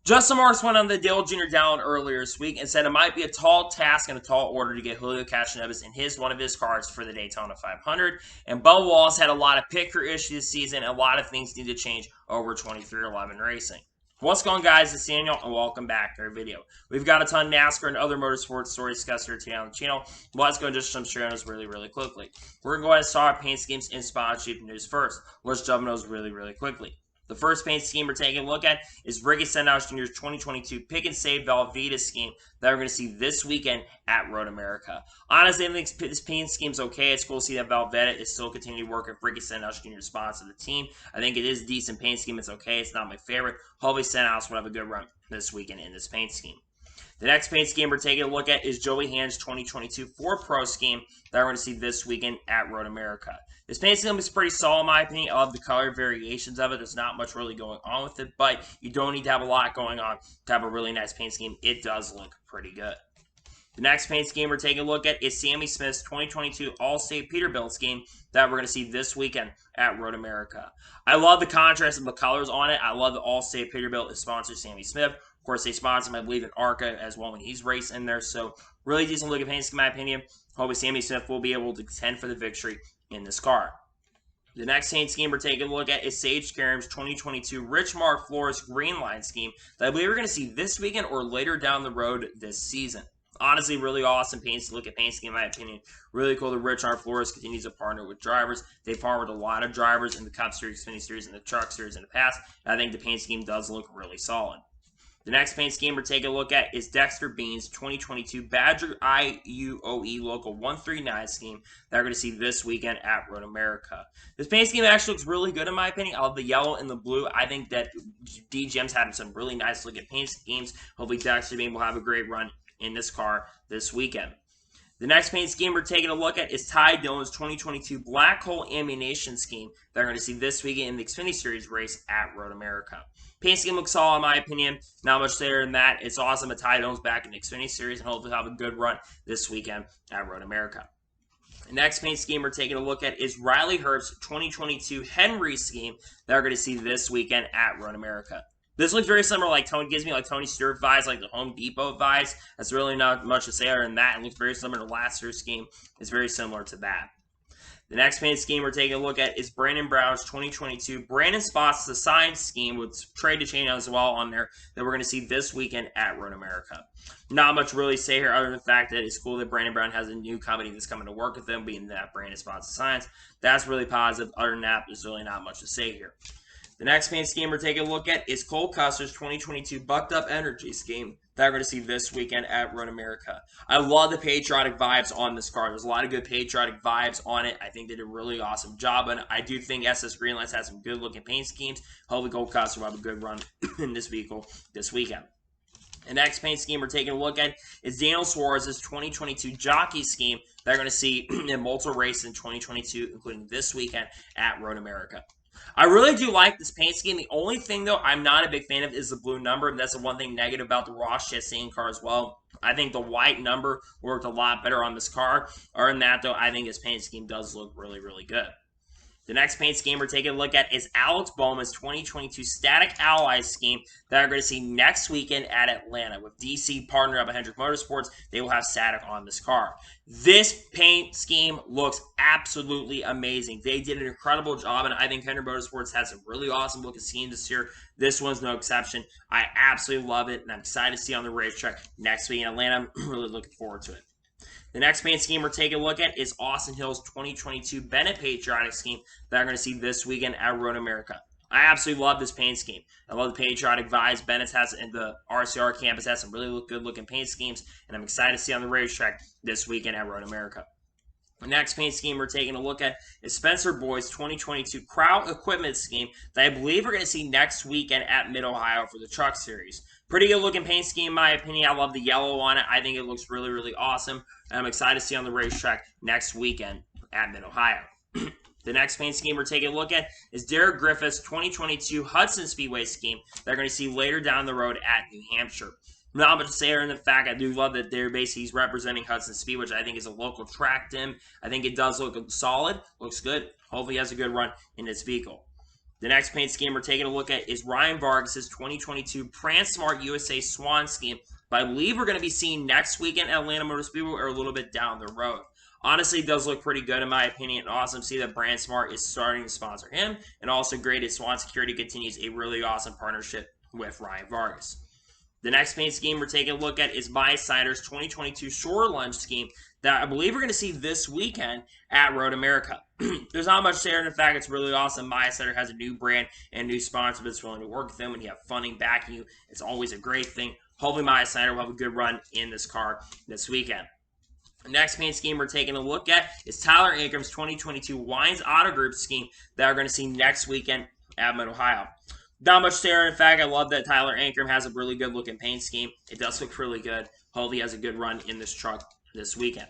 Justin Morris went on the Dale Jr. down earlier this week and said it might be a tall task and a tall order to get Helio Castroneves in one of his cars for the Daytona 500. And Bubba Wallace had a lot of picker issues this season, and a lot of things need to change over 2311 Racing. What's going on, guys? It's Daniel, and welcome back to our video. We've got a ton of NASCAR and other motorsports stories discussed here today on the channel. Let's go just some straight on those really quickly. We're going to go ahead and start our paint schemes and sponsorship news first. Let's jump on those really quickly. The first paint scheme we're taking a look at is Ricky Stenhouse Jr.'s 2022 Pick and Save Velveeta scheme that we're going to see this weekend at Road America. Honestly, I think this paint scheme's okay. It's cool to see that Velveeta is still continuing to work with Ricky Stenhouse Jr.'s spots of the team. I think it is a decent paint scheme. It's okay. It's not my favorite. Hopefully Stenhouse will have a good run this weekend in this paint scheme. The next paint scheme we're taking a look at is Joey Hand's 2022 Ford Pro scheme that we're going to see this weekend at Road America. This paint scheme is pretty solid in my opinion. I love the color variations of it. There's not much really going on with it, but you don't need to have a lot going on to have a really nice paint scheme. It does look pretty good. The next paint scheme we're taking a look at is Sammy Smith's 2022 Allstate Peterbilt scheme that we're going to see this weekend at Road America. I love the contrast of the colors on it. I love that Allstate Peterbilt is sponsored Sammy Smith. Of course, they sponsor him, I believe, in ARCA as well when he's racing there. So, really decent looking paint scheme, in my opinion. Hopefully, Sammy Smith will be able to contend for the victory in this car. The next paint scheme we're taking a look at is Sage Karam's 2022 Rich Mark Flores Green Line scheme that I believe we're going to see this weekend or later down the road this season. Honestly, really awesome paint to look at paint scheme, in my opinion. Really cool that Rich R. Flores continues to partner with drivers. They've partnered with a lot of drivers in the Cup Series, Xfinity Series, and the Truck Series in the past. And I think the paint scheme does look really solid. The next paint scheme we're taking a look at is Dexter Bean's 2022 Badger IUOE Local 139 scheme that we're going to see this weekend at Road America. This paint scheme actually looks really good in my opinion. I love the yellow and the blue. I think that DGM's having some really nice looking paint schemes. Hopefully Dexter Bean will have a great run in this car this weekend. The next paint scheme we're taking a look at is Ty Dillon's 2022 Black Hole Ammunition scheme that we're going to see this weekend in the Xfinity Series race at Road America. Paint scheme looks solid in my opinion. Not much there than that. It's awesome that Ty Dillon's back in the Xfinity Series and hopefully have a good run this weekend at Road America. The next paint scheme we're taking a look at is Riley Herbst's 2022 Henry scheme that we're going to see this weekend at Road America. This looks very similar, like Tony gives me like Tony Stewart vibes, like the Home Depot vibes. That's really not much to say other than that. It looks very similar to last year's scheme. It's very similar to that. The next paint scheme we're taking a look at is Brandon Brown's 2022 Brandon Spots the Science scheme with trade to chain as well on there that we're going to see this weekend at Road America. Not much really to say here other than the fact that it's cool that Brandon Brown has a new company that's coming to work with them, being that Brandon Spots the Science. That's really positive. Other than that, there's really not much to say here. The next paint scheme we're taking a look at is Cole Custer's 2022 Bucked Up Energy scheme that we're going to see this weekend at Road America. I love the patriotic vibes on this car. There's a lot of good patriotic vibes on it. I think they did a really awesome job, and I do think SS Greenlights has some good looking paint schemes. Hopefully Cole Custer will have a good run in this vehicle this weekend. The next paint scheme we're taking a look at is Daniel Suarez's 2022 Jockey scheme that we're going to see in multiple races in 2022, including this weekend at Road America. I really do like this paint scheme. The only thing, though, I'm not a big fan of is the blue number. And that's the one thing negative about the Ross Chastain car as well. I think the white number worked a lot better on this car. Other than that, though, I think this paint scheme does look really good. The next paint scheme we're taking a look at is Alex Bowman's 2022 Static Allies scheme that we're going to see next weekend at Atlanta. With DC partner up at Hendrick Motorsports, they will have static on this car. This paint scheme looks absolutely amazing. They did an incredible job, and I think Hendrick Motorsports has some really awesome looking schemes this year. This one's no exception. I absolutely love it, and I'm excited to see it on the racetrack next week in Atlanta. I'm really looking forward to it. The next paint scheme we're taking a look at is Austin Hill's 2022 Bennett Patriotic scheme that we're going to see this weekend at Road America. I absolutely love this paint scheme. I love the patriotic vibes Bennett has in the RCR campus. Has some really good looking paint schemes, and I'm excited to see on the racetrack this weekend at Road America. The next paint scheme we're taking a look at is Spencer Boyd's 2022 Crowd Equipment scheme that I believe we're going to see next weekend at Mid-Ohio for the Truck Series. Pretty good looking paint scheme in my opinion. I love the yellow on it. I think it looks really awesome. And I'm excited to see on the racetrack next weekend at Mid-Ohio. The next paint scheme we're taking a look at is Derek Griffith's 2022 Hudson Speedway scheme that we're going to see later down the road at New Hampshire. Not much to say other than the fact I do love that they're basically he's representing Hudson Speed, which I think is a local track to him. I think it does look solid, looks good. Hopefully he has a good run in this vehicle. The next paint scheme we're taking a look at is Ryan Vargas' 2022 PranSmart USA Swan scheme, but I believe we're going to be seeing next weekend at Atlanta Motor Speedway or a little bit down the road. Honestly, it does look pretty good in my opinion, and awesome to see that PranSmart is starting to sponsor him, and also great as Swan Security continues a really awesome partnership with Ryan Vargas. The next paint scheme we're taking a look at is MySider's 2022 Shore Lunge scheme that I believe we're going to see this weekend at Road America. There's not much there in the fact it's really awesome. MySider has a new brand and a new sponsor that's willing to work with them. When you have funding backing you, it's always a great thing. Hopefully MySider will have a good run in this car this weekend. The next paint scheme we're taking a look at is Tyler Ankram's 2022 Wines Auto Group scheme that we're going to see next weekend at Mid-Ohio. Not much there. In fact, I love that Tyler Ankram has a really good looking paint scheme. It does look really good. Hopefully he has a good run in this truck this weekend.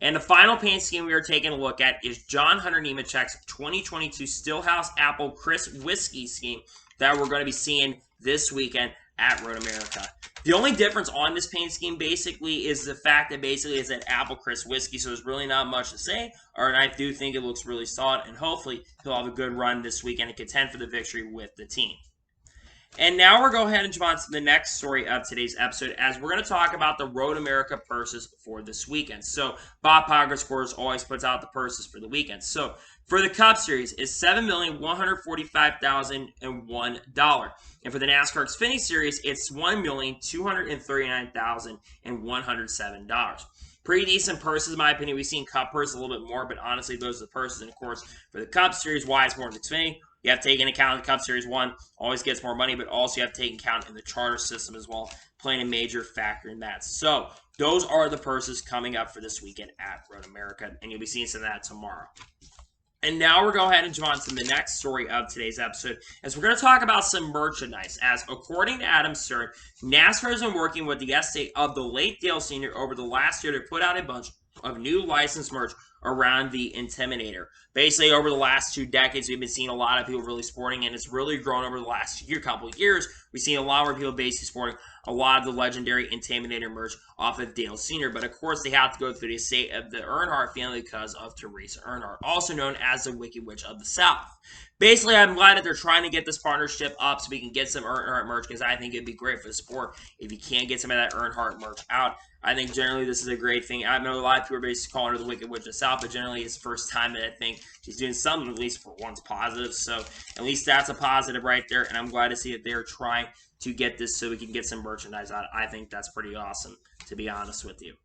And the final paint scheme we are taking a look at is John Hunter Nemechek's 2022 Stillhouse Apple Crisp Whiskey scheme that we're going to be seeing this weekend at Road America. The only difference on this paint scheme basically is the fact that basically it's an apple crisp whiskey, so there's really not much to say. And I do think it looks really solid, and hopefully he'll have a good run this weekend and contend for the victory with the team. And now we're going to go ahead and jump on to the next story of today's episode, as we're going to talk about the Road America purses for this weekend. So Bob Poggers, of course, always puts out the purses for the weekend. So for the Cup Series, it's $7,145,001. And for the NASCAR Xfinity Series, it's $1,239,107. Pretty decent purses, in my opinion. We've seen Cup purses a little bit more, but honestly, those are the purses. And, of course, for the Cup Series, why it's more than Xfinity, you have to take into account the Cup Series 1 always gets more money, but also you have to take into account in the charter system as well, playing a major factor in that. So those are the purses coming up for this weekend at Road America, and you'll be seeing some of that tomorrow. And now we're going to go ahead and jump on to the next story of today's episode, as we're going to talk about some merchandise. As according to Adam Stern, NASCAR has been working with the estate of the late Dale Sr. over the last year to put out a bunch of new licensed merch around the Intimidator. Basically, over the last 2 decades, we've been seeing a lot of people really sporting, and it's really grown over the last couple of years. We've seen a lot more people basically sporting a lot of the legendary Intimidator merch off of Dale Sr., but of course, they have to go through the estate of the Earnhardt family because of Teresa Earnhardt, also known as the Wicked Witch of the South. Basically, I'm glad that they're trying to get this partnership up so we can get some Earnhardt merch, because I think it'd be great for the sport if you can't get some of that Earnhardt merch out. I think generally this is a great thing. I know a lot of people are basically calling her the Wicked Witch of the South, but generally it's the first time that I think she's doing something, at least for once, positive. So at least that's a positive right there, and I'm glad to see that they're trying to get this so we can get some merchandise out. I think that's pretty awesome, to be honest with you.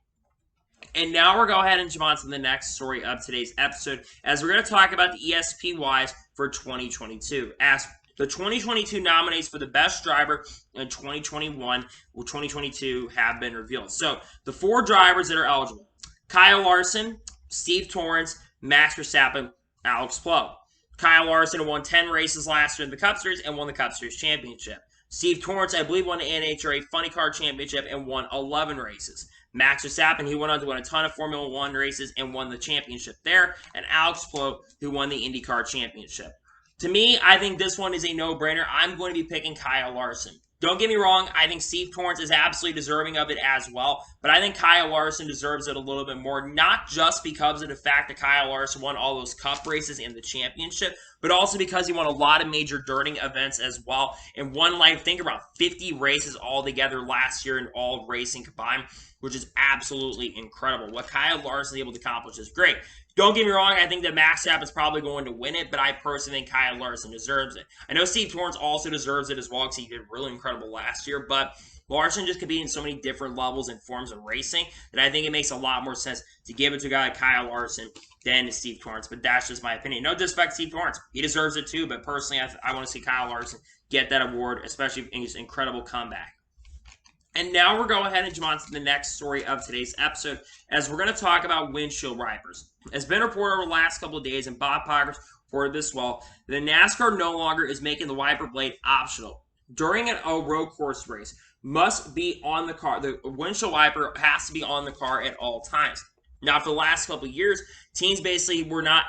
And now we're going to go ahead and jump on to the next story of today's episode, as we're going to talk about the ESPYs for 2022. As the 2022 nominees for the best driver in 2022 have been revealed. So the 4 drivers that are eligible: Kyle Larson, Steve Torrence, Max Verstappen, Alex Palou. Kyle Larson won 10 races last year in the Cup Series and won the Cup Series championship. Steve Torrence, I believe, won the NHRA Funny Car Championship and won 11 races. Max Verstappen, he went on to win a ton of Formula 1 races and won the championship there. And Alex Palou, who won the IndyCar Championship. To me, I think this one is a no-brainer. I'm going to be picking Kyle Larson. Don't get me wrong, I think Steve Torrence is absolutely deserving of it as well, but I think Kyle Larson deserves it a little bit more, not just because of the fact that Kyle Larson won all those Cup races in the championship, but also because he won a lot of major dirting events as well, and won, like, think about 50 races altogether last year in all racing combined, which is absolutely incredible. What Kyle Larson is able to accomplish is great. Don't get me wrong, I think that Max Verstappen is probably going to win it, but I personally think Kyle Larson deserves it. I know Steve Torrence also deserves it as well, because he did really incredible last year, but Larson just competes in so many different levels and forms of racing that I think it makes a lot more sense to give it to a guy like Kyle Larson than to Steve Torrence, but that's just my opinion. No disrespect to Steve Torrence. He deserves it too, but personally, I want to see Kyle Larson get that award, especially in his incredible comeback. And now we're going ahead and jump on to the next story of today's episode, as we're going to talk about Windshield Wipers. It's been reported over the last couple of days, and Bob Poggers reported this well, that NASCAR no longer is making the wiper blade optional. During a road course race, must be on the car. The windshield wiper has to be on the car at all times. Now, for the last couple of years, teams basically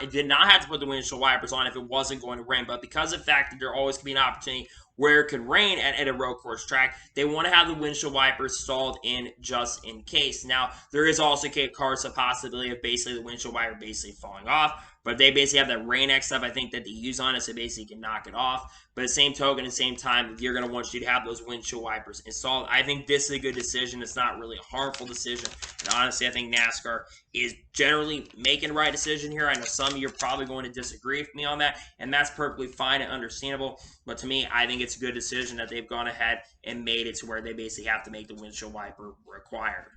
did not have to put the windshield wipers on if it wasn't going to rain, but because of the fact that there always could be an opportunity where it could rain at a road course track, they want to have the windshield wipers installed in just in case. Now, there is also, of course, a possibility of basically the windshield wiper basically falling off, but they basically have that Rain X stuff, I think, that they use on it, so basically you can knock it off. But at the same token, at the same time, you're going to want you to have those windshield wipers installed. I think this is a good decision. It's not really a harmful decision. And honestly, I think NASCAR is generally making the right decision here. I know some of you are probably going to disagree with me on that, and that's perfectly fine and understandable. But to me, I think it's a good decision that they've gone ahead and made it to where they basically have to make the windshield wiper required.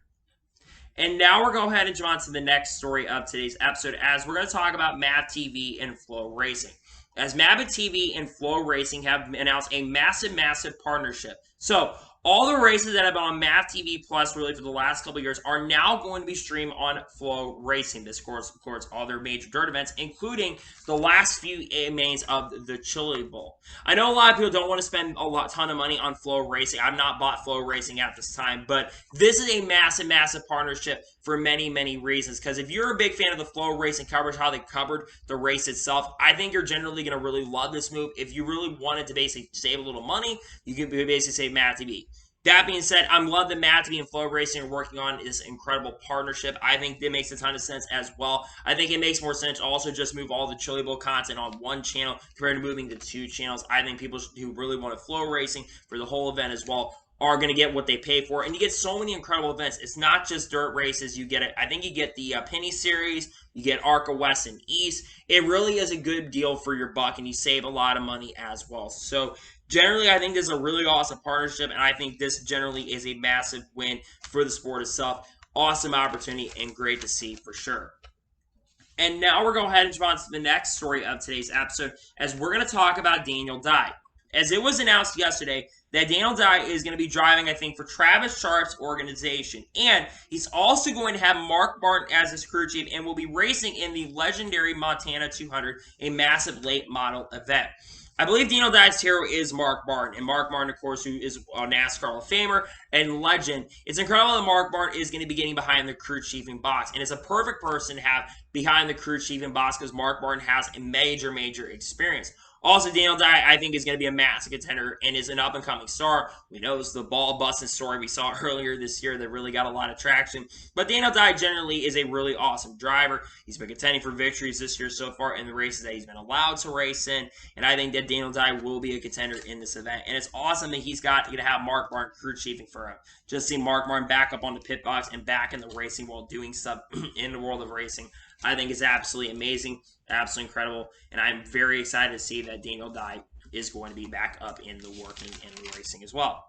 And now we're going to go ahead and jump on to the next story of today's episode, as we're going to talk about MAV TV and Flow Racing. As MAV TV and Flow Racing have announced a massive partnership. So all the races that have been on MAV TV Plus really for the last couple of years are now going to be streamed on Flow Racing. This, of course, all their major dirt events, including the last few mains of the Chili Bowl. I know a lot of people don't want to spend a ton of money on Flow Racing. I've not bought Flow Racing at this time, but this is a massive partnership for many reasons. Because if you're a big fan of the Flow Racing coverage, how they covered the race itself, I think you're generally going to really love this move. If you really wanted to basically save a little money, you could basically save MAV TV. That being said, I'm glad that MAV TV and Flow Racing are working on this incredible partnership. I think it makes a ton of sense as well. I think it makes more sense to also just move all the Chili Bowl content on one channel compared to moving to 2 channels. I think people who really want to Flow Racing for the whole event as well are going to get what they pay for. And you get so many incredible events. It's not just dirt races. You get it. I think you get the Penny Series. You get ARCA West and East. It really is a good deal for your buck, and you save a lot of money as well. So generally, I think this is a really awesome partnership, and I think this generally is a massive win for the sport itself. Awesome opportunity and great to see for sure. And now we're going to go ahead and jump on to the next story of today's episode, as we're going to talk about Daniel Dye. As it was announced yesterday that Daniel Dye is going to be driving, I think, for Travis Sharp's organization. And he's also going to have Mark Martin as his crew chief and will be racing in the legendary Montana 200, a massive late model event. I believe Daniel Dye's hero is Mark Martin. And Mark Martin, of course, who is a NASCAR Hall of Famer and legend. It's incredible that Mark Martin is going to be getting behind the crew chiefing box. And it's a perfect person to have behind the crew chiefing box because Mark Martin has a major experience. Also, Daniel Dye, I think, is going to be a massive contender and is an up-and-coming star. We know it's the ball-busting story we saw earlier this year that really got a lot of traction. But Daniel Dye generally is a really awesome driver. He's been contending for victories this year so far in the races that he's been allowed to race in. And I think that Daniel Dye will be a contender in this event. And it's awesome that he's going to have Mark Martin crew chiefing for him. Just see Mark Martin back up on the pit box and back in the racing world doing stuff in the world of racing, I think is absolutely amazing, absolutely incredible, and I'm very excited to see that Daniel Dye is going to be back up in the working and the racing as well.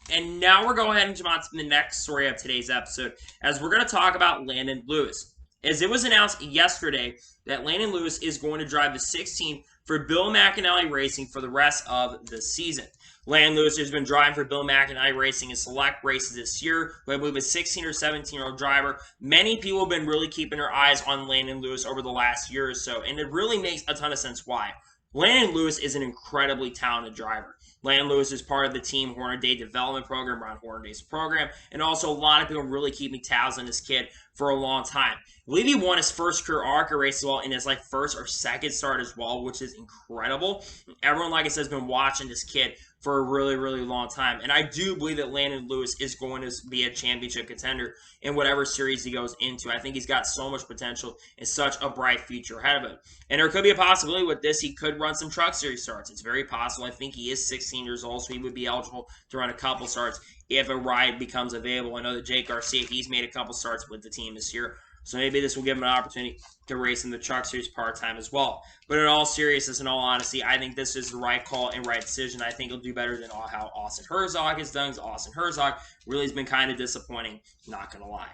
And now we're going ahead and jump on to the next story of today's episode, as we're going to talk about Landon Lewis. As it was announced yesterday that Landon Lewis is going to drive the 16 for Bill McAnally Racing for the rest of the season. Landon Lewis has been driving for Bill McAnally Racing in select races this year, who I believe is a 16 or 17-year-old driver. Many people have been really keeping their eyes on Landon Lewis over the last year or so, and it really makes a ton of sense why. Landon Lewis is an incredibly talented driver. Landon Lewis is part of the Team Horner Day development program, Ron Horner Day's program, and also a lot of people really keeping tabs on this kid for a long time. I believe he won his first career ARCA race as well in his first or second start as well, which is incredible. Everyone, like I said, has been watching this kid for a really long time. And I do believe that Landon Lewis is going to be a championship contender in whatever series he goes into. I think he's got so much potential and such a bright future ahead of him. And there could be a possibility with this, he could run some truck series starts. It's very possible. I think he is 16 years old, so he would be eligible to run a couple starts if a ride becomes available. I know that Jake Garcia, he's made a couple starts with the team this year. So maybe this will give him an opportunity to race in the truck series part-time as well. But in all seriousness, in all honesty, I think this is the right call and right decision. I think he'll do better than how Austin Herzog has done. Austin Herzog really has been kind of disappointing, not going to lie.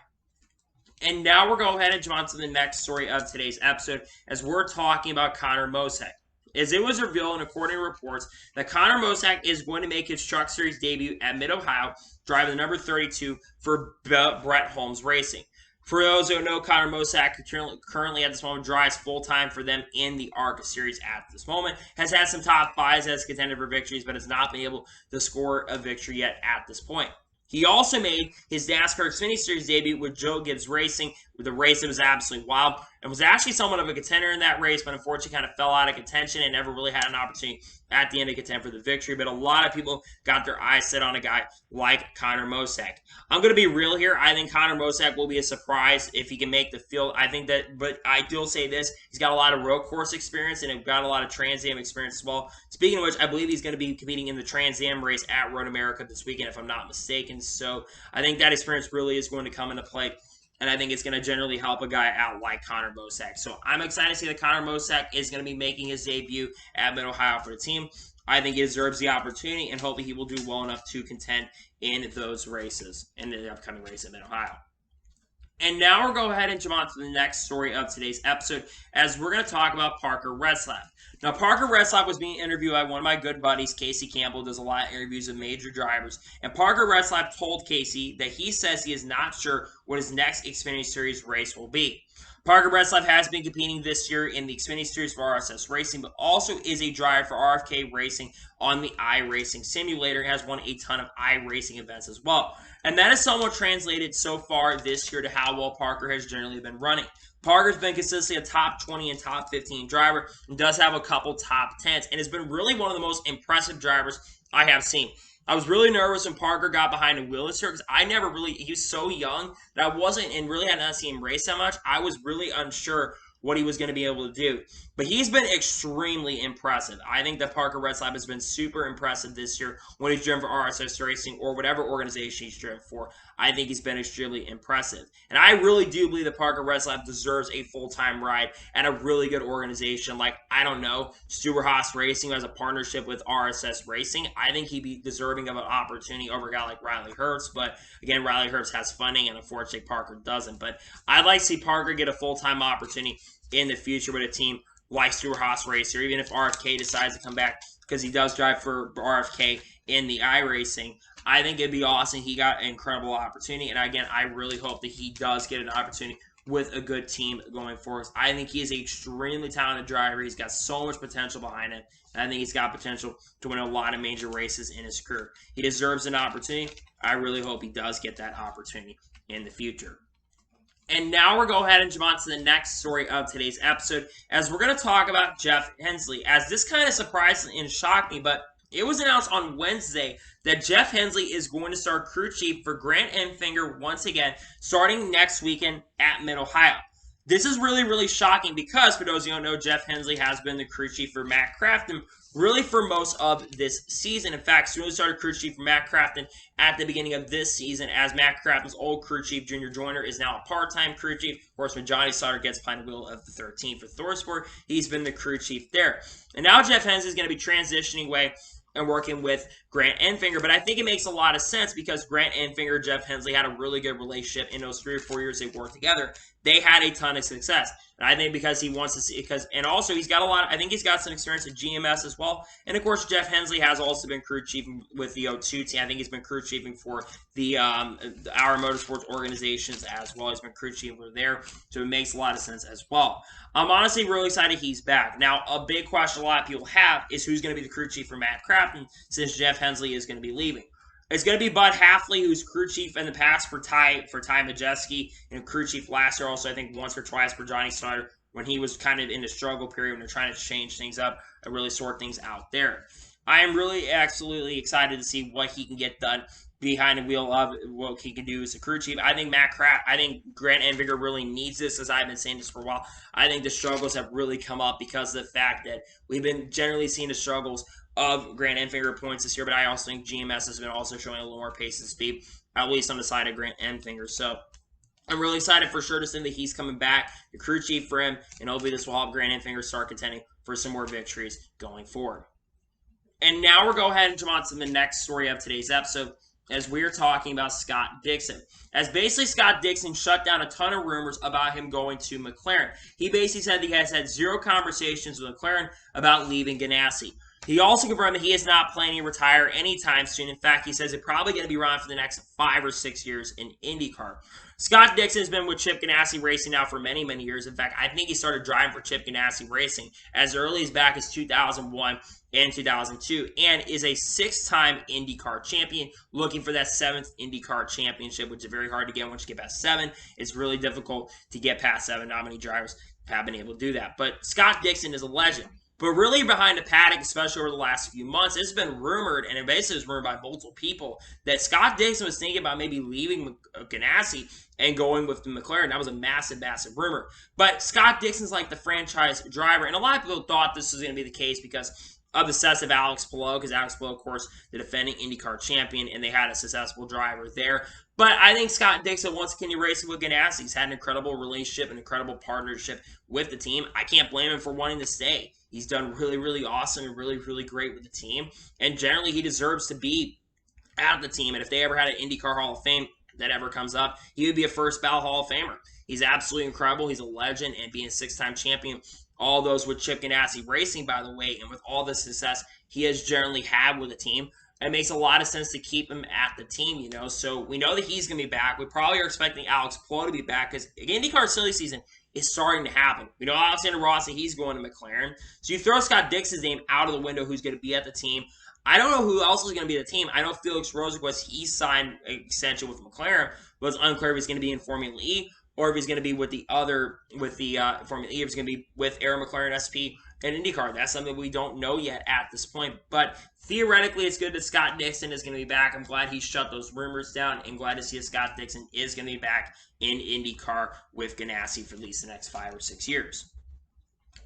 And now we're going to go ahead and jump on to the next story of today's episode, as we're talking about Connor Mosak. As it was revealed, and according to reports, that Connor Mosak is going to make his truck series debut at Mid-Ohio, driving the number 32 for Brett Holmes Racing. For those who know, Connor Mosak currently at this moment drives full-time for them in the ARCA series at this moment. Has had some top fives, has contended for victories, but has not been able to score a victory yet at this point. He also made his NASCAR Xfinity Series debut with Joe Gibbs Racing, with a race that was absolutely wild, and was actually somewhat of a contender in that race, but unfortunately kind of fell out of contention and never really had an opportunity at the end to contend for the victory, but a lot of people got their eyes set on a guy like Connor Mosak. I'm going to be real here. I think Connor Mosak will be a surprise if he can make the field. I think that, but I will say this, he's got a lot of road course experience and he's got a lot of Trans Am experience as well. Speaking of which, I believe he's going to be competing in the Trans Am race at Road America this weekend, if I'm not mistaken. So I think that experience really is going to come into play. And I think it's going to generally help a guy out like Connor Mosak. So I'm excited to see that Connor Mosak is going to be making his debut at Mid-Ohio for the team. I think he deserves the opportunity, and hopefully he will do well enough to contend in those races, in the upcoming race at Mid-Ohio. And now we'll go ahead and jump on to the next story of today's episode, as we're going to talk about Parker Retzlaff. Now, Parker Retzlaff was being interviewed by one of my good buddies, Casey Campbell, does a lot of interviews of major drivers. And Parker Retzlaff told Casey that he says he is not sure what his next Xfinity Series race will be. Parker Retzlaff has been competing this year in the Xfinity Series for RSS Racing, but also is a driver for RFK Racing on the iRacing simulator. He has won a ton of iRacing events as well. And that is somewhat translated so far this year to how well Parker has generally been running. Parker's been consistently a top 20 and top 15 driver and does have a couple top 10s and has been really one of the most impressive drivers I have seen. I was really nervous when Parker got behind in Willis here because he was so young that I wasn't, and really had not seen him race that much. I was really unsure what he was going to be able to do. But he's been extremely impressive. I think that Parker Retzlaff has been super impressive this year when he's driven for RSS Racing or whatever organization he's driven for. I think he's been extremely impressive. And I really do believe that Parker Retzlaff deserves a full-time ride at a really good organization like, I don't know, Stewart-Haas Racing, who has a partnership with RSS Racing. I think he'd be deserving of an opportunity over a guy like Riley Herbst. But again, Riley Herbst has funding, and unfortunately Parker doesn't. But I'd like to see Parker get a full-time opportunity in the future with a team like Stewart-Haas Racing, or even if RFK decides to come back, because he does drive for RFK in the iRacing. I think it'd be awesome. He got an incredible opportunity, and again, I really hope that he does get an opportunity with a good team going forward. I think he is an extremely talented driver. He's got so much potential behind him, and I think he's got potential to win a lot of major races in his career. He deserves an opportunity. I really hope he does get that opportunity in the future. And now we'll go ahead and jump on to the next story of today's episode, as we're going to talk about Jeff Hensley. As this kind of surprised and shocked me, but it was announced on Wednesday that Jeff Hensley is going to start crew chief for Grant Enfinger once again, starting next weekend at Mid-Ohio. This is really, really shocking because, for those of you who don't know, Jeff Hensley has been the crew chief for Matt Crafton really for most of this season. In fact, soon started crew chief for Matt Crafton at the beginning of this season, as Matt Crafton's old crew chief, Junior Joyner, is now a part-time crew chief. Of course, when Johnny Sauter gets behind the wheel of the 13 for ThorSport, he's been the crew chief there. And now Jeff Hensley is going to be transitioning away and working with Grant Enfinger. But I think it makes a lot of sense because Grant Enfinger and Jeff Hensley had a really good relationship in those 3 or 4 years they worked together. They had a ton of success. And I think because he wants to see, and also he's got I think he's got some experience at GMS as well. And of course, Jeff Hensley has also been crew chiefing with the O2 team. I think he's been crew chiefing for the Our Motorsports organizations as well. He's been crew chiefing for there. So it makes a lot of sense as well. I'm honestly really excited he's back. Now, a big question a lot of people have is who's going to be the crew chief for Matt Crafton since Jeff Hensley is going to be leaving. It's going to be Bud Hafley, who's crew chief in the past for Ty Majeski, and crew chief last year also, I think, once or twice for Johnny Sauter when he was kind of in the struggle period when they're trying to change things up and really sort things out there. I am really absolutely excited to see what he can get done behind the wheel of what he can do as a crew chief. I think Grant Enfinger really needs this, as I've been saying this for a while. I think the struggles have really come up because of the fact that we've been generally seeing the struggles of Grant Enfinger points this year, but I also think GMS has been also showing a little more pace and speed, at least on the side of Grant Enfinger. So I'm really excited for sure to see that he's coming back, the crew chief for him, and hopefully this will help Grant Enfinger start contending for some more victories going forward. And now we'll go ahead and jump on to the next story of today's episode, as we're talking about Scott Dixon. As basically Scott Dixon shut down a ton of rumors about him going to McLaren. He basically said he has had 0 conversations with McLaren about leaving Ganassi. He also confirmed that he is not planning to retire anytime soon. In fact, he says he's probably going to be around for the next 5 or 6 years in IndyCar. Scott Dixon has been with Chip Ganassi Racing now for many, many years. In fact, I think he started driving for Chip Ganassi Racing as early as back as 2001 and 2002, and is a 6-time IndyCar champion, looking for that 7th IndyCar championship, which is very hard to get once you get past 7. It's really difficult to get past 7. Not many drivers have been able to do that. But Scott Dixon is a legend. But really behind the paddock, especially over the last few months, it's been rumored, and it basically was rumored by multiple people, that Scott Dixon was thinking about maybe leaving Ganassi and going with the McLaren. That was a massive, massive rumor. But Scott Dixon's like the franchise driver, and a lot of people thought this was going to be the case because of the success of Alex Palou, because Alex Palou, of course, the defending IndyCar champion, and they had a successful driver there. But I think Scott Dixon wants to continue racing with Ganassi. He's had an incredible relationship, an incredible partnership with the team. I can't blame him for wanting to stay. He's done really, really awesome and really, really great with the team. And generally, he deserves to be at the team. And if they ever had an IndyCar Hall of Fame that ever comes up, he would be a first ballot Hall of Famer. He's absolutely incredible. He's a legend, and being a six-time champion, all those with Chip Ganassi Racing, by the way, and with all the success he has generally had with the team, it makes a lot of sense to keep him at the team, you know. So we know that he's going to be back. We probably are expecting Alex Palou to be back because IndyCar silly season is starting to happen. We know Alexander Rossi, he's going to McLaren. So you throw Scott Dixon's name out of the window, who's going to be at the team. I don't know who else is going to be at the team. I know Felix Rosenqvist, he signed an extension with McLaren, but it's unclear if he's going to be in Formula E or if he's going to be with the Formula E, if he's going to be with Aaron McLaren SP and IndyCar. That's something we don't know yet at this point. But theoretically, it's good that Scott Dixon is going to be back. I'm glad he shut those rumors down, and glad to see that Scott Dixon is going to be back in IndyCar with Ganassi for at least the next 5 or 6 years.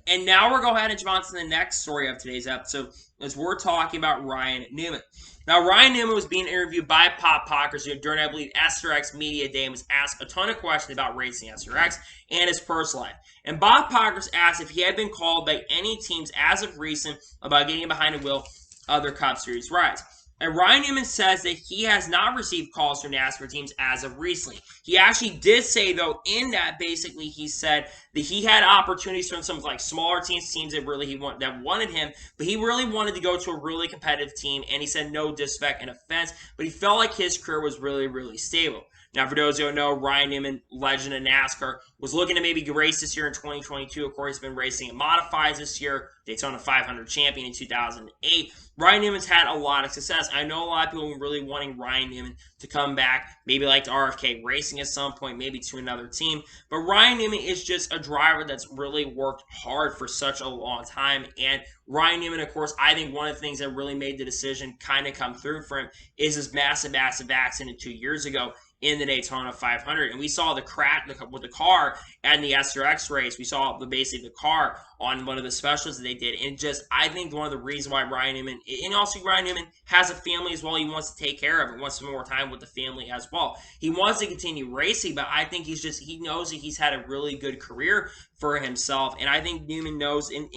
And now we're going to go ahead and jump on to the next story of today's episode, as we're talking about Ryan Newman. Now, Ryan Newman was being interviewed by Pop Pockers during, I believe, SRX Media Day, and was asked a ton of questions about racing SRX and his personal life. And Bob Pockers asked if he had been called by any teams as of recent about getting behind the wheel of their Cup Series rides. And Ryan Newman says that he has not received calls from NASCAR teams as of recently. He actually did say, though, in that basically he said that he had opportunities from some like smaller teams that really that wanted him, but he really wanted to go to a really competitive team. And he said no disrespect and offense, but he felt like his career was really, really stable. Now, for those who don't know, Ryan Newman, legend of NASCAR, was looking to maybe race this year in 2022. Of course, he's been racing in modifieds this year. Daytona 500 champion in 2008. Ryan Newman's had a lot of success. I know a lot of people were really wanting Ryan Newman to come back, maybe like to RFK Racing at some point, maybe to another team. But Ryan Newman is just a driver that's really worked hard for such a long time. And Ryan Newman, of course, I think one of the things that really made the decision kind of come through for him is his massive, massive accident 2 years ago in the Daytona 500. And we saw the crash with the car and the SRX race. We saw basically the car on one of the specials that they did. And just, I think one of the reasons why Ryan Newman, and also Ryan Newman has a family as well, he wants to take care of it, wants some more time with the family as well. He wants to continue racing, but I think he knows that he's had a really good career for himself. And I think Newman knows, and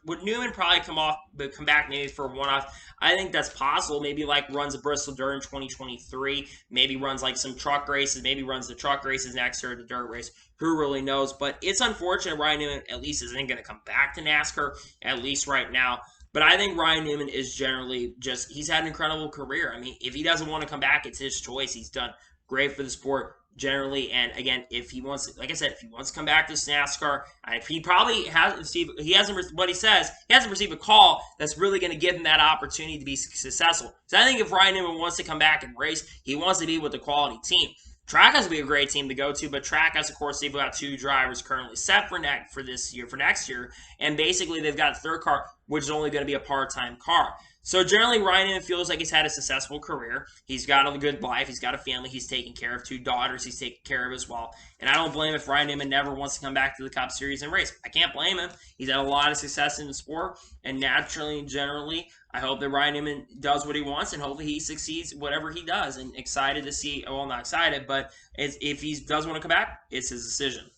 would Newman probably come back maybe for a one-off. I think that's possible. Maybe like runs a Bristol Dirt in 2023. Maybe runs like some truck races. Maybe runs the truck races next year, the dirt race. Who really knows? But it's unfortunate Ryan Newman at least isn't going to come back to NASCAR, at least right now. But I think Ryan Newman is generally he's had an incredible career. I mean, if he doesn't want to come back, it's his choice. He's done great for the sport generally. And again, if he wants, like I said, if he wants to come back to NASCAR, he probably hasn't received, he hasn't received a call that's really going to give him that opportunity to be successful. So I think if Ryan Newman wants to come back and race, he wants to be with a quality team. Track has to be a great team to go to, but Track has, of course, they've got 2 drivers currently set for next year, and basically they've got a third car, which is only going to be a part-time car. So generally, Ryan Newman feels like he's had a successful career. He's got a good life. He's got a family he's taking care of, 2 daughters he's taking care of as well. And I don't blame him if Ryan Newman never wants to come back to the Cup Series and race. I can't blame him. He's had a lot of success in the sport, and naturally and generally, I hope that Ryan Newman does what he wants, and hopefully he succeeds whatever he does. And excited to see, well, not excited, but if he does want to come back, it's his decision.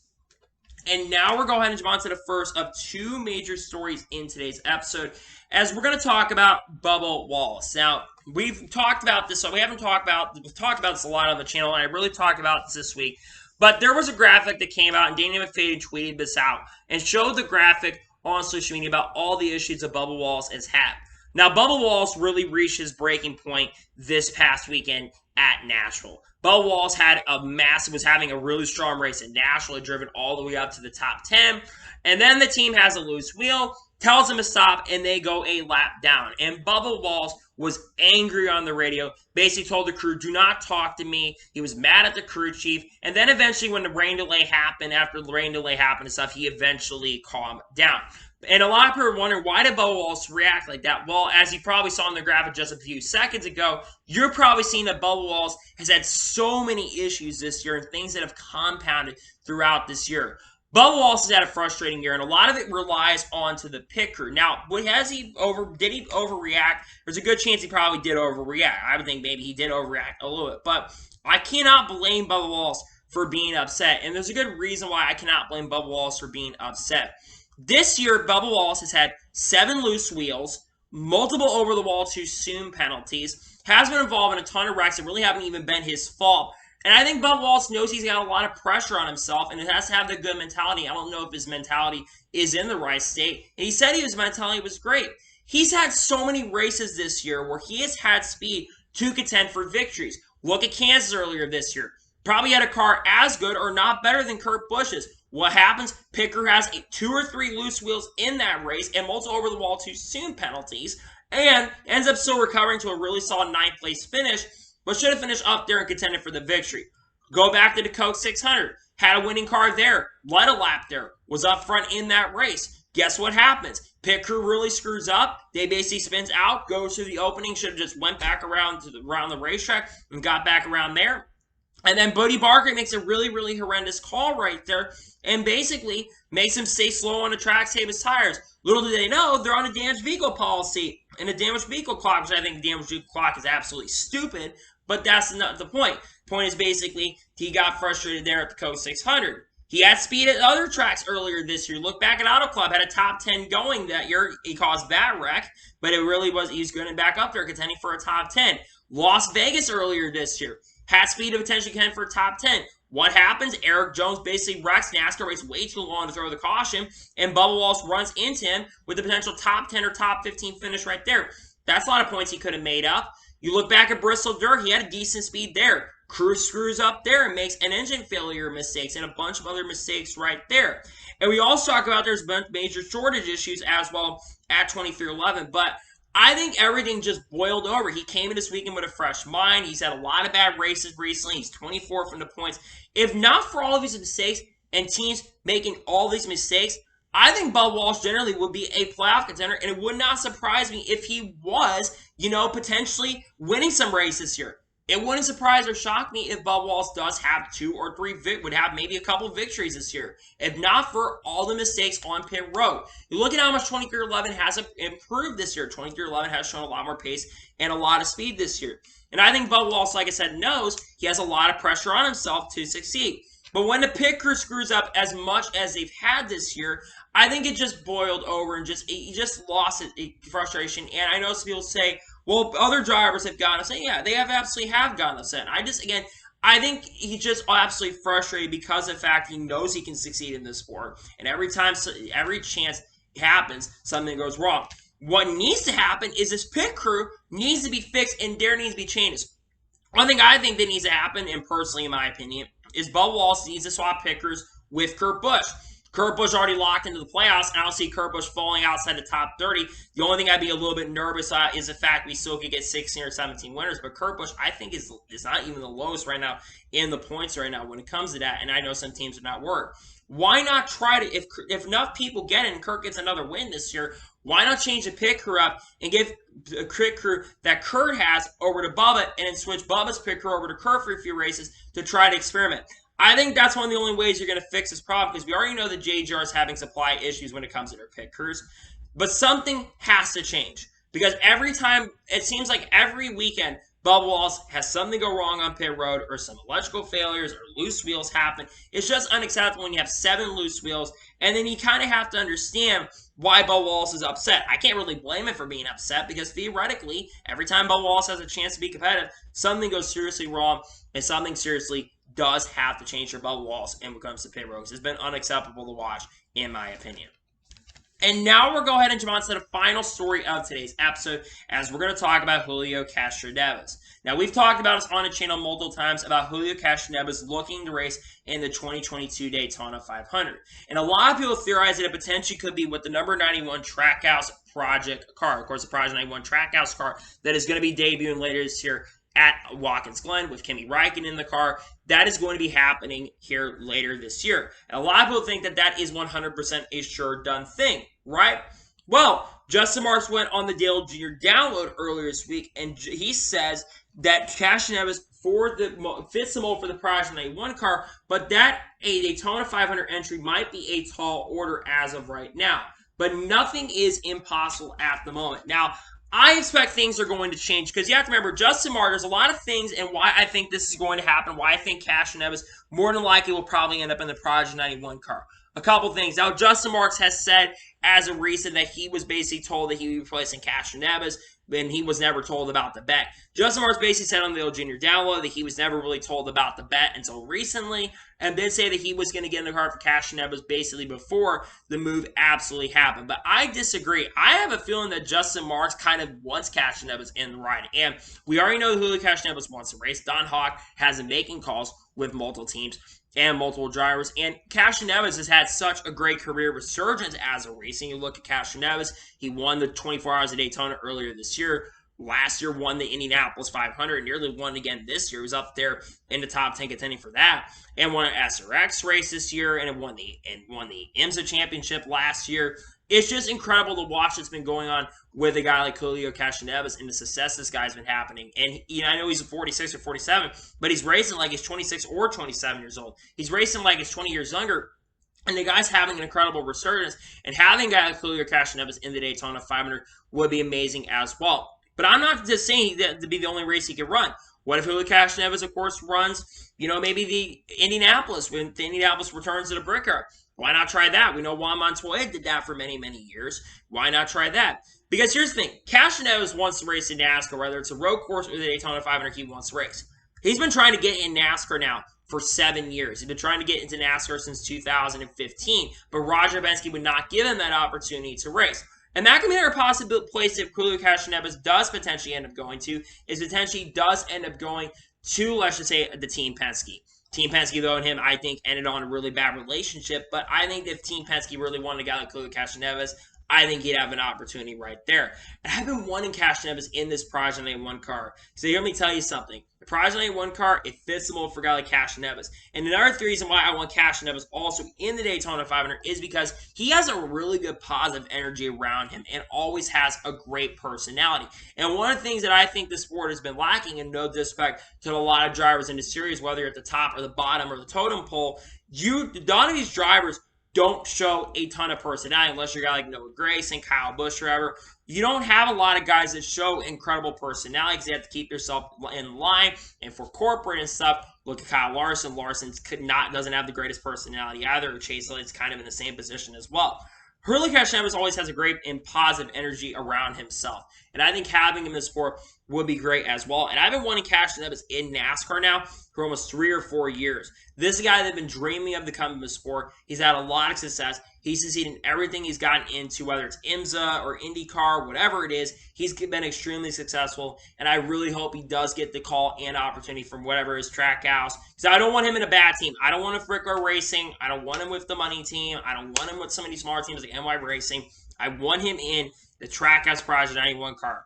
And now we're going to jump on to the first of 2 major stories in today's episode, as we're going to talk about Bubba Wallace. Now, we've talked about this, so we've talked about this a lot on the channel, and I really talked about this week. But there was a graphic that came out, and Danny McFadden tweeted this out, and showed the graphic on social media about all the issues that Bubba Wallace has had. Now, Bubba Wallace really reached his breaking point this past weekend at Nashville. Bubba Wallace was having a really strong race at Nashville, had driven all the way up to the top 10, and then the team has a loose wheel, tells him to stop, and they go a lap down. And Bubba Wallace was angry on the radio, basically told the crew, do not talk to me. He was mad at the crew chief, and then eventually when the rain delay happened, after the rain delay happened and stuff, he eventually calmed down. And a lot of people are wondering, why did Bubba Wallace react like that? Well, as you probably saw in the graphic just a few seconds ago, you're probably seeing that Bubba Wallace has had so many issues this year and things that have compounded throughout this year. Bubba Wallace has had a frustrating year, and a lot of it relies onto the pit crew. Now, did he overreact? There's a good chance he probably did overreact. I would think maybe he did overreact a little bit, but I cannot blame Bubba Wallace for being upset, and there's a good reason why I cannot blame Bubba Wallace for being upset. This year, Bubba Wallace has had 7 loose wheels, multiple over-the-wall too soon penalties, has been involved in a ton of wrecks that really haven't even been his fault. And I think Bubba Wallace knows he's got a lot of pressure on himself and has to have the good mentality. I don't know if his mentality is in the right state. And he said his mentality was great. He's had so many races this year where he has had speed to contend for victories. Look at Kansas earlier this year. Probably had a car as good or not better than Kurt Busch's. What happens? Pit crew has 2 or 3 loose wheels in that race and multiple over-the-wall too soon penalties and ends up still recovering to a really solid 9th place finish, but should have finished up there and contended for the victory. Go back to the Coke 600. Had a winning car there. Led a lap there. Was up front in that race. Guess what happens? Pit crew really screws up. They basically spins out, goes to the opening, should have just went back around the racetrack and got back around there. And then Buddy Barker makes a really, really horrendous call right there and basically makes him stay slow on the track, save his tires. Little do they know, they're on a damaged vehicle policy and a damaged vehicle clock, which I think the damaged vehicle clock is absolutely stupid, but that's not the point. The point is basically he got frustrated there at the Coke 600. He had speed at other tracks earlier this year. Look back at Auto Club, had a top 10 going that year. He caused that wreck, but it really was, he's going back up there contending for a top 10. Las Vegas earlier this year. Had speed to potentially contend for a top 10. What happens? Eric Jones basically wrecks. NASCAR waits way too long to throw the caution, and Bubba Wallace runs into him with a potential top 10 or top 15 finish right there. That's a lot of points he could have made up. You look back at Bristol Dirt, he had a decent speed there. Crew screws up there and makes an engine failure mistakes and a bunch of other mistakes right there. And we also talk about there's been major shortage issues as well at 2311, but I think everything just boiled over. He came in this weekend with a fresh mind. He's had a lot of bad races recently. He's 24th in the points. If not for all of these mistakes and teams making all these mistakes, I think Bubba Wallace generally would be a playoff contender, and it would not surprise me if he was, potentially winning some races this year. It wouldn't surprise or shock me if Bubba Wallace does have 2 or 3, would have maybe a couple victories this year, if not for all the mistakes on pit road. You look at how much 2311 has improved this year. 2311 has shown a lot more pace and a lot of speed this year. And I think Bubba Wallace, like I said, knows he has a lot of pressure on himself to succeed. But when the pit crew screws up as much as they've had this year, I think it just boiled over and he just lost frustration. And I know some people say, well, other drivers have gotten upset. Yeah, they absolutely have gotten upset. I think he's just absolutely frustrated because of the fact he knows he can succeed in this sport. And every chance happens, something goes wrong. What needs to happen is this pit crew needs to be fixed and there needs to be changes. One thing I think that needs to happen, and personally in my opinion, is Bubba Wallace needs to swap pit crews with Kurt Busch. Kurt Busch already locked into the playoffs, and I don't see Kurt Busch falling outside the top 30. The only thing I'd be a little bit nervous at is the fact we still could get 16 or 17 winners, but Kurt Busch, I think, is not even the lowest right now in the points right now when it comes to that, and I know some teams are not worried. Why not try to, if enough people get it and Kurt gets another win this year, why not change the pit crew up and give the pit crew that Kurt has over to Bubba and then switch Bubba's pit crew over to Kurt for a few races to try to experiment? I think that's one of the only ways you're going to fix this problem because we already know that JGR is having supply issues when it comes to their pit crews. But something has to change because every time, it seems like every weekend, Bubba Wallace has something go wrong on pit road or some electrical failures or loose wheels happen. It's just unacceptable when you have 7 loose wheels, and then you kind of have to understand why Bubba Wallace is upset. I can't really blame him for being upset because theoretically, every time Bubba Wallace has a chance to be competitive, something goes seriously wrong and something seriously does have to change for Bubba Wallace when it comes to pit road. It's been unacceptable to watch, in my opinion. And now we'll go ahead and jump on to the final story of today's episode, as we're going to talk about Helio Castroneves. Now, we've talked about this on the channel multiple times about Helio Castroneves looking to race in the 2022 Daytona 500. And a lot of people theorize that it potentially could be with the number 91 Trackhouse Project car. Of course, the Project 91 Trackhouse car that is going to be debuting later this year at Watkins Glen with Kimi Räikkönen in the car. That is going to be happening here later this year. And a lot of people think that that is 100% a sure done thing, right? Well, Justin Marks went on the Dale Jr. download earlier this week, and he says that Castroneves fits the mold for the Project 91 car, but that a Daytona 500 entry might be a tall order as of right now. But nothing is impossible at the moment. Now, I expect things are going to change because you have to remember, Justin Marks, there's a lot of things and why I think this is going to happen, why I think Castroneves more than likely will probably end up in the Project 91 car. A couple things. Now, Justin Marks has said as of recent that he was basically told that he would be replacing Castroneves, and he was never told about the bet. Justin Marks basically said on the Dale Jr. download that he was never really told about the bet until recently, and did say that he was going to get in the car for Castroneves basically before the move absolutely happened. But I disagree. I have a feeling that Justin Marks kind of wants Castroneves in the ride, and we already know that Helio Castroneves wants to race. Don Hawk has been making calls with multiple teams and multiple drivers, and Castroneves has had such a great career resurgence as a racing. You look at Castroneves, he won the 24 Hours of Daytona earlier this year. Last year won the Indianapolis 500, nearly won again this year. He was up there in the top 10 contending for that, and won an SRX race this year, and won the IMSA championship last year. It's just incredible to watch what's been going on with a guy like Helio Castroneves and the success this guy's been happening. And I know he's 46 or 47, but he's racing like he's 26 or 27 years old. He's racing like he's 20 years younger. And the guy's having an incredible resurgence. And having a guy like Helio Castroneves in the Daytona 500 would be amazing as well. But I'm not just saying that to be the only race he could run. What if Helio Castroneves, of course, runs, maybe the Indianapolis when the Indianapolis returns to the Brickyard? Why not try that? We know Juan Montoya did that for many, many years. Why not try that? Because here's the thing. Castroneves wants to race in NASCAR, whether it's a road course or the Daytona 500, he wants to race. He's been trying to get in NASCAR now for 7 years. He's been trying to get into NASCAR since 2015, but Roger Penske would not give him that opportunity to race. And that could be another possible place if Helio Castroneves does potentially end up going to, is potentially does end up going to, let's just say, the Team Penske. Team Penske, though, and him, I think, ended on a really bad relationship. But I think if Team Penske really wanted a guy like Helio Castroneves, I think he'd have an opportunity right there. And I've been wanting Castroneves in this Project 91 car. So let me tell you something. The Project 91 car, it fits the mold for a guy like Castroneves. And another reason why I want Castroneves also in the Daytona 500 is because he has a really good positive energy around him and always has a great personality. And one of the things that I think the sport has been lacking, in no disrespect to a lot of drivers in the series, whether you're at the top or the bottom or the totem pole, none of these drivers don't show a ton of personality unless you're a guy like Noah Gragson, Kyle Busch, or whatever. You don't have a lot of guys that show incredible personality because you have to keep yourself in line. And for corporate and stuff, look at Kyle Larson. Larson doesn't have the greatest personality either. Chase Elliott's kind of in the same position as well. Helio Castroneves always has a great and positive energy around himself. And I think having him in the sport would be great as well. And I've been wanting Castroneves in NASCAR now for almost 3 or 4 years. This is a guy that I've been dreaming of becoming in the sport. He's had a lot of success. He's succeeded in everything he's gotten into, whether it's IMSA or IndyCar, whatever it is. He's been extremely successful, and I really hope he does get the call and opportunity from whatever his track house. Because I don't want him in a bad team. I don't want him with Rickler Racing. I don't want him with the money team. I don't want him with some of these smaller teams like NY Racing. I want him in the Trackhouse Project 91 car.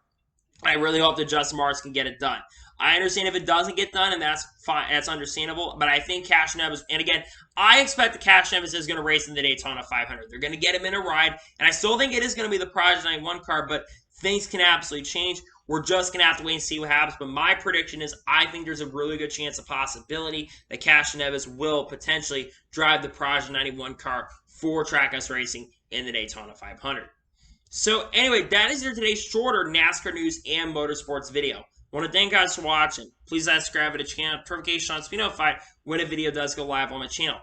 I really hope that Justin Marks can get it done. I understand if it doesn't get done, and that's fine. That's understandable. But I think Castroneves, and again, I expect that Castroneves is going to race in the Daytona 500. They're going to get him in a ride, and I still think it is going to be the Project 91 car, but things can absolutely change. We're just going to have to wait and see what happens. But my prediction is I think there's a really good chance, a possibility, that Castroneves will potentially drive the Project 91 car for Trackhouse Racing in the Daytona 500. So anyway, that is your today's shorter NASCAR news and motorsports video. I want to thank you guys for watching. Please subscribe to the channel, notification on to be notified when a video does go live on my channel.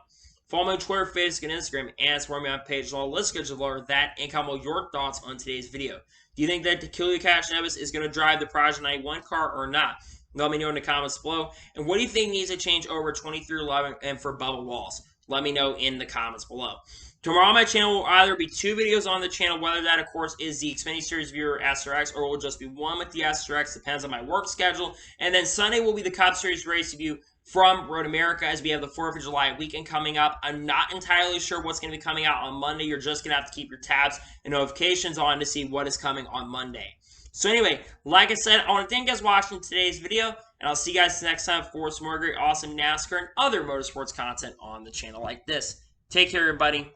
Follow me on Twitter, Facebook, and Instagram, and support me on page as well. Let's get to lower that and comment your thoughts on today's video. Do you think that Helio Castroneves is going to drive the Project 91 car or not? Let me know in the comments below. And what do you think needs to change over 2311 and for Bubba Wallace? Let me know in the comments below. Tomorrow on my channel will either be 2 videos on the channel, whether that, of course, is the Xfinity Series Viewer SRX, or it will just be 1 with the SRX, depends on my work schedule. And then Sunday will be the Cup Series race review from Road America, as we have the 4th of July weekend coming up. I'm not entirely sure what's going to be coming out on Monday. You're just going to have to keep your tabs and notifications on to see what is coming on Monday. So anyway, like I said, I want to thank you guys for watching today's video, And I'll see you guys next time for some more great, awesome NASCAR and other motorsports content on the channel like this. Take care, everybody.